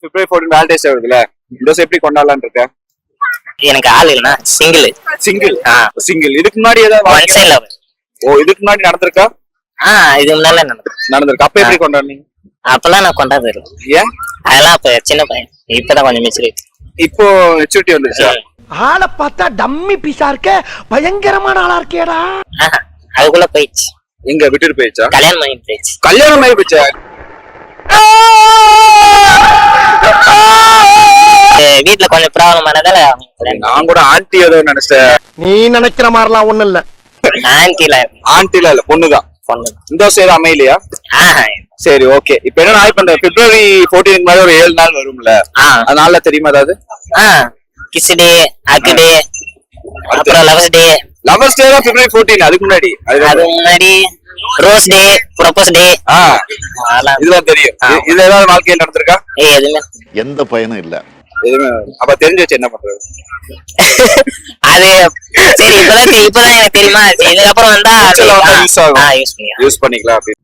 பிப்ரவரி 14 Valentine's டே வருதுல, இந்த வருஷம் எப்படி கொண்டாடலாம்னு இருக்க? எனக்கு ஆள் இல்லைன்னா சிங்கிள். சிங்கிள். இதுக்கு முன்னாடி ஏதாவது ஒன் சைட் லவ். இதுக்கு முன்னாடி நடந்திருக்கா? இது முன்னால நடந்திருக்கு. அப்ப எப்படி கொண்டாடுனீங்க? அப்பெல்லாம் நான் கொண்டாடுறது இல்லை. ஏன்? அதெல்லாம் அப்ப சின்ன பையன். இப்பதான் கொஞ்சம் மெச்சூரிட்டி. இப்போ மெச்சூரிட்டி வந்துருச்சா? ஆளை பார்த்தா டம்மி பீஸா இருக்க, பயங்கரமான ஆளா இருக்கேடா. அதுக்குள்ள போயிடுச்சு. எங்க விட்டுட்டு போயிடுச்சா? கல்யாணம் பண்ணி போயிடுச்சு. கல்யாணம் ஆகி போச்சா? வீட்டுல கொஞ்சம் ப்ராப்ளம் ஆனதால நான் கூட ஆன்டி ஏதோ நினைச்சேன். நீ நினைக்கிற மாதிரிலாம் ஒண்ணும் இல்ல. ஆன்டில இல்ல, பொண்ணுதான். இந்த வருஷம் ஏதோ அமையலையா? சரி, ஓகே. இப்ப என்ன இப்ப இந்த பிப்ரவரி 14 மாதிரி ஒரு 7 நாள் வரும்ல, அதனால தெரியுமா ஏதாவது? கிஸ் டே, ஹக் டே, அப்புறம் லவர்ஸ் டே. லவர்ஸ் டே தான் பிப்ரவரி 14. அதுக்கு முன்னாடி ரோஸ் டே, ப்ரொபோஸ் டே. இதெல்லாம் தெரியும். இது ஏதாவது வாழ்க்கையில் நடந்திருக்கா? எதுவுமே எந்த பயனும் இல்ல. எதுவுமே. அப்ப தெரிஞ்சு வச்சு என்ன பண்றது? அது சரி, இப்பதான் எனக்கு தெரியுமா. இதுக்கப்புறம் வந்தா யூஸ் பண்ணிக்கலாம் அப்படி.